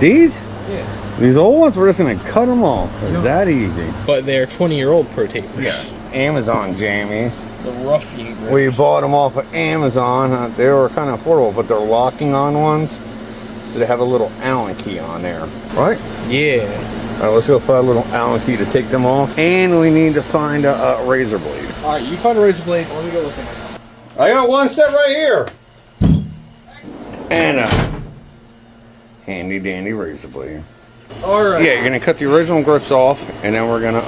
These? Yeah. These old ones, we're just gonna cut them off. It's that easy. But they're 20-year-old pro tapers. Yeah. Amazon jammies. The ruffian grips. We bought them off of Amazon. They were kind of affordable, but they're locking on ones. So they have a little Allen key on there. Right? Yeah. All right, let's go find a little Allen key to take them off. And we need to find a razor blade. All right, you find a razor blade. Let me go look at it. I got one set right here. And a handy dandy razor blade. All right. Yeah, you're gonna cut the original grips off, and then we're gonna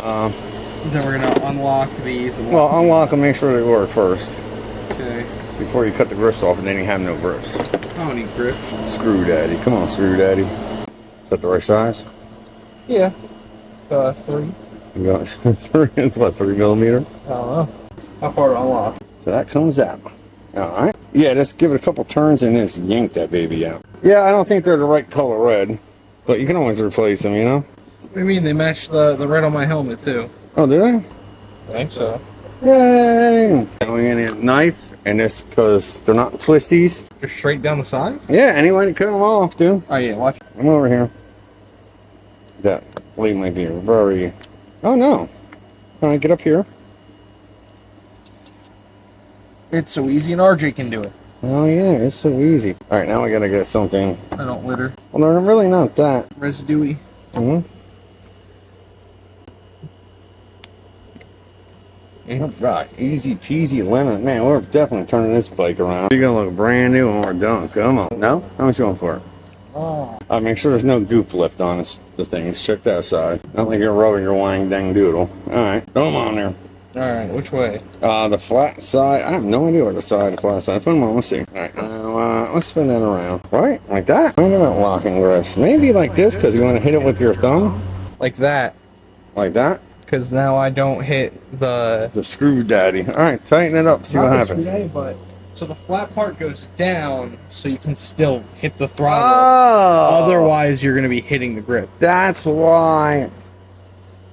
unlock these. Well, unlock them, make sure they work first. Okay. Before you cut the grips off, and then you have no grips. I don't need grips. Screw daddy, come on, screw daddy. Is that the right size? Yeah. 3. You got 3. It's what, 3 millimeter? I don't know. How far to unlock? So that comes out. All right. Yeah, just give it a couple turns and just yank that baby out. Yeah, I don't think they're the right color red, but you can always replace them, you know? What do you mean? They match the red on my helmet too. Oh, do they? I think so. Yay! Going in a knife, and this because they're not twisties. Just straight down the side? Yeah, any way to cut them off, dude. Oh yeah, watch. I'm over here. That blade might be very. Oh no! All right, get up here. It's so easy, and RJ can do it. Oh yeah, it's so easy. All right, now we gotta get something. I don't litter. Well, they're really not that. Residue-y. Mm-hmm. Right, easy peasy lemon. Man, we're definitely turning this bike around. You're gonna look brand new when we're done. Come on. No? How much you want for it? Oh. Make sure there's no goop left on the things. Check that side. Not like you're rubbing your wang dang doodle. Alright, throw them on there. Alright, which way? The flat side. I have no idea where the side, the flat side. Put them on, let's see. Alright, let's spin that around. Right? Like that? Think about locking grips. Maybe like this, because you want to hit it with your thumb. Like that. Like that? Because now I don't hit the screw daddy. Alright, tighten it up, see what happens. But so the flat part goes down so you can still hit the throttle. Oh! Otherwise you're gonna be hitting the grip. That's why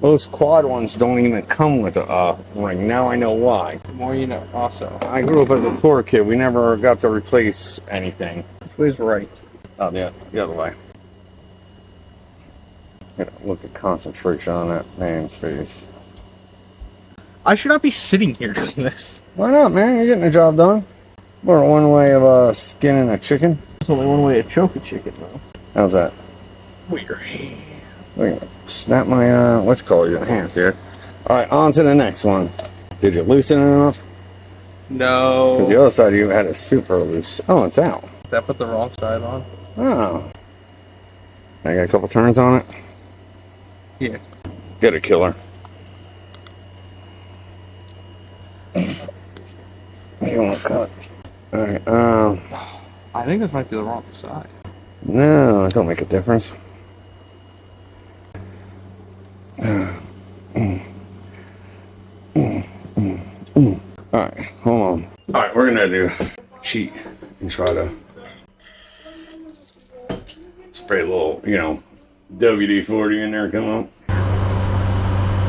most quad ones don't even come with a ring. Now I know why. The more you know. Also, I grew up as a poor kid. We never got to replace anything. which way's right? Oh yeah, the other way. Look at concentration on that man's face. I should not be sitting here doing this. Why not, man? You're getting the job done. We're one way of skinning a chicken. There's only one way to choke a chicken, though. How's that? Weird. Wait, snap my what you call it in half there. All right, on to the next one. Did you loosen it enough? No. Because the other side you had it super loose. Oh, it's out. That put the wrong side on. Oh. I got a couple turns on it. Yeah. Get a killer. You want to cut? All right. I think this might be the wrong side. No, it don't make a difference. All right, hold on. All right, we're gonna do cheat and try to spray a little, WD-40 in there. Come on.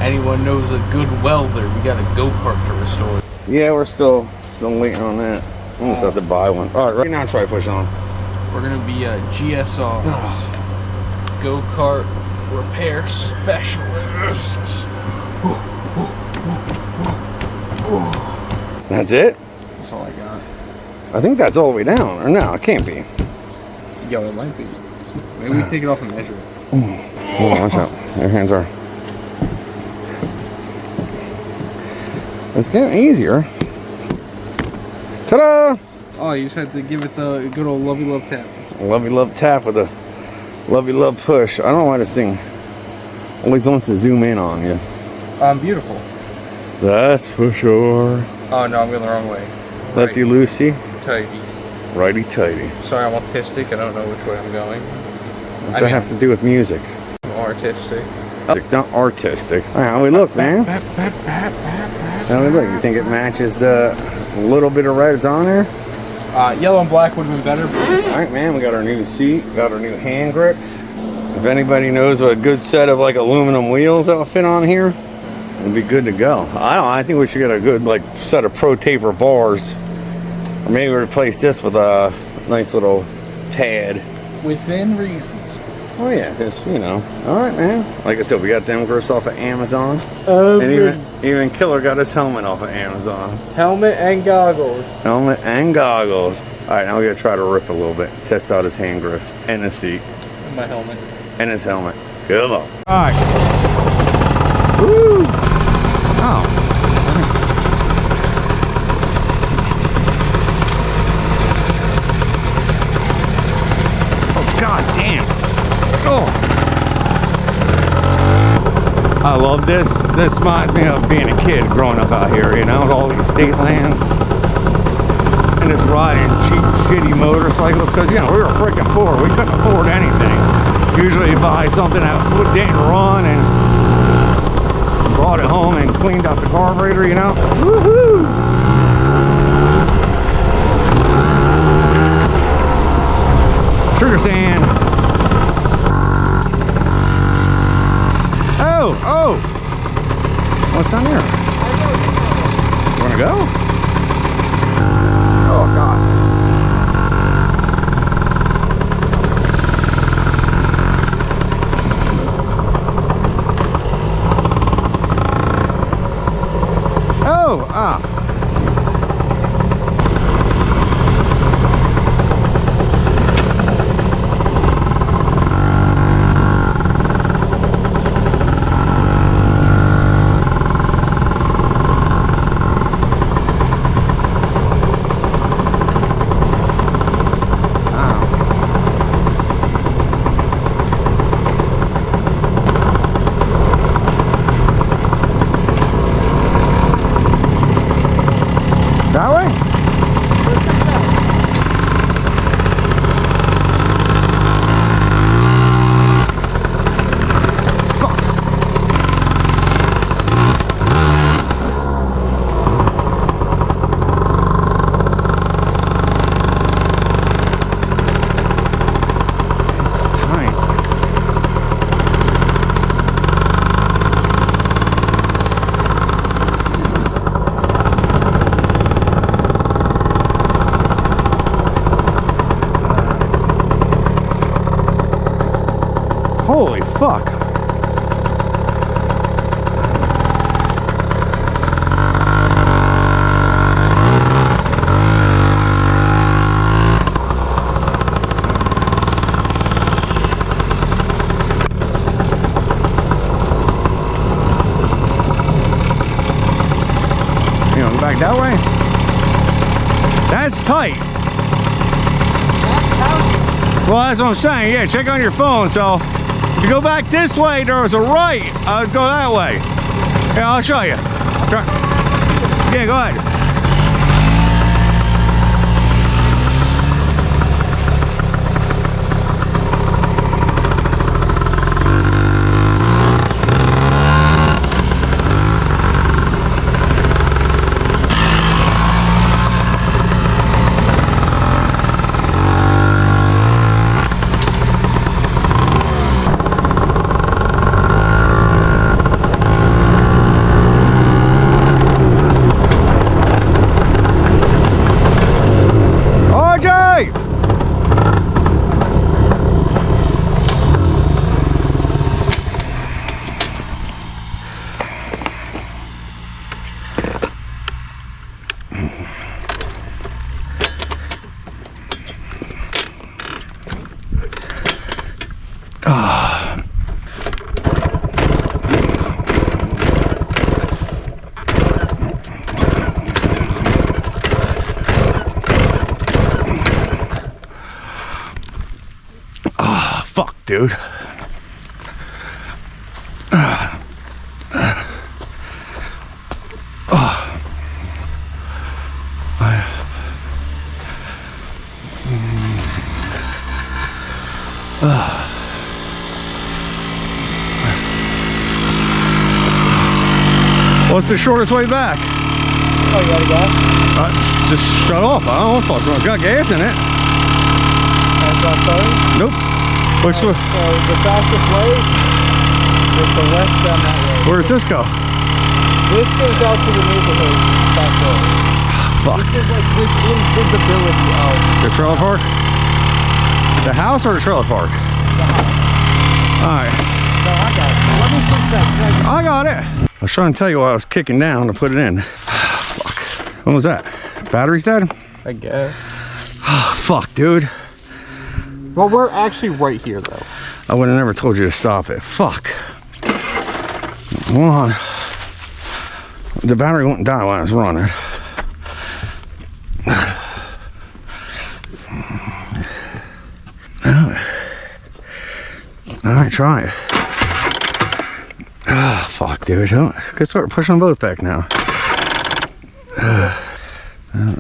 Anyone knows a good welder? We got a go-kart to restore. Yeah, we're still waiting on that. We almost have to buy one. All right, right now try push on. We're gonna be a GSR go-kart repair specialist. That's it? That's all I got. I think that's all the way down. Or no, it can't be. Yo, it might be. Maybe we take it off and measure it. Hold on, watch out. Your hands are. It's getting easier. Ta-da! Oh, you just had to give it the good old lovey love tap. Lovey love tap with a lovey love push. I don't know why this thing always wants to zoom in on you. Beautiful. That's for sure. Oh no, I'm going the wrong way. Lefty loosey. Tighty. Righty tighty. Sorry, I'm autistic. I don't know which way I'm going. What's that have to do with music? I'm artistic. Not artistic. All right, how we look, man? How we look? You think it matches the little bit of reds on there? Yellow and black would have been better. All right, man, we got our new seat, got our new hand grips. If anybody knows a good set of like aluminum wheels that will fit on here, it'll be good to go. I think we should get a good like set of pro taper bars, or maybe replace this with a nice little pad. Within reasons. Oh yeah, because, you know. All right, man. Like I said, we got them grips off of Amazon. And even Killer got his helmet off of Amazon. Helmet and goggles. Helmet and goggles. All right, now we're going to try to rip a little bit. Test out his hand grips and his seat. And my helmet. And his helmet. Good luck. All right. Woo! Oh. God damn. Oh. I love this. This reminds me of being a kid growing up out here, you know, with all these state lands. And just riding cheap, shitty motorcycles. Because, you know, we were freaking poor. We couldn't afford anything. Usually you buy something that didn't run and brought it home and cleaned out the carburetor, you know. Woohoo! Sugar sand. Oh! What's down there? You wanna go? Oh God. Oh! Ah. That way? Fuck. It's tight. Holy fuck. You know, back that way? That's tight. Well, that's what I'm saying. Yeah, check on your phone. So if you go back this way, there was a right. I would go that way. Yeah, I'll show you. Yeah, go ahead. Fuck, dude. What's the shortest way back? Oh, you gotta go? Just shut off. I don't know if it's got gas in it. That's not starting? Nope. Which way? So the fastest way is the left down that way. Where does this go? This goes out to the neighborhood back there. Fuck. This is like within visibility of The trailer park? The house or the trailer park? the house. I got it. I was trying to tell you while I was kicking down to put it in. Fuck. What was that? Battery's dead? I guess. Oh, fuck, dude. Well, we're actually right here, though. I would have never told you to stop it. Fuck. Come on. The battery wouldn't die when I was running. Alright, try it. Ah, fuck, dude. I could start pushing them both back now.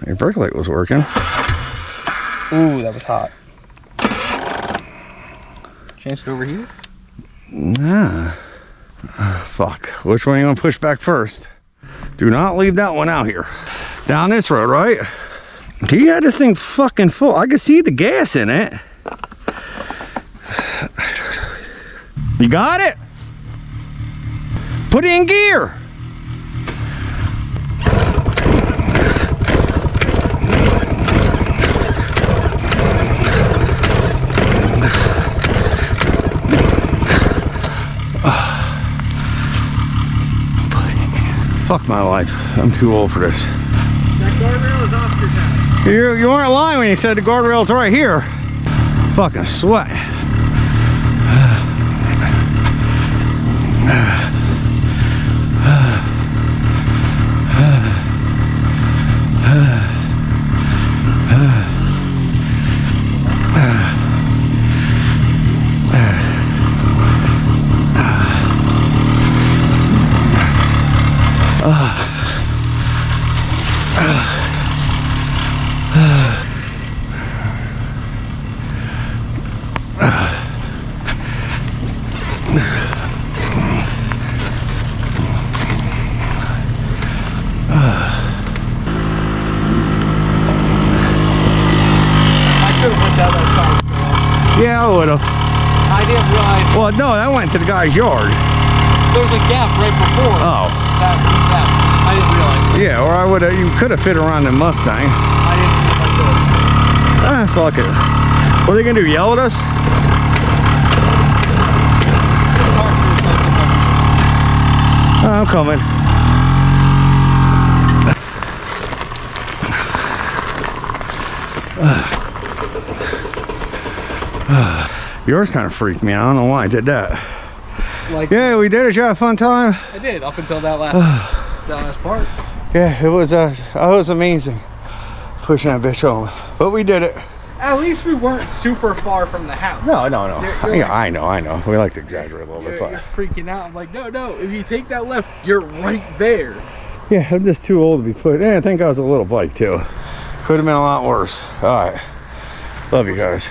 Your brake light was working. Ooh, that was hot. Chance to overheat? Nah. Fuck. Which one are you gonna push back first? Do not leave that one out here. Down this road, right? He had this thing fucking full. I could see the gas in it. You got it? Put it in gear. Fuck my life. I'm too old for this. That guardrail is off your head. You weren't lying when you said the guardrail's right here. Fucking sweat. Yeah, I would have. I didn't realize. Well, no, that went to the guy's yard. There was a gap right before. Oh. That. I didn't realize. Yeah, or I would have. You could have fit around the Mustang. I didn't see if I could. Ah, fuck it. What are they gonna do? Yell at us? I'm coming. Yours kind of freaked me out. I don't know why I did that. Like, yeah, we did it. You had a fun time? I did up until that last part. Yeah, it was amazing pushing that bitch home. But we did it. At least we weren't super far from the house. No. You're I know. We like to exaggerate a little bit, You're freaking out. I'm like, no. If you take that left, you're right there. Yeah, I'm just too old to be put. I think I was a little bike too. Could have been a lot worse. All right. Love you guys.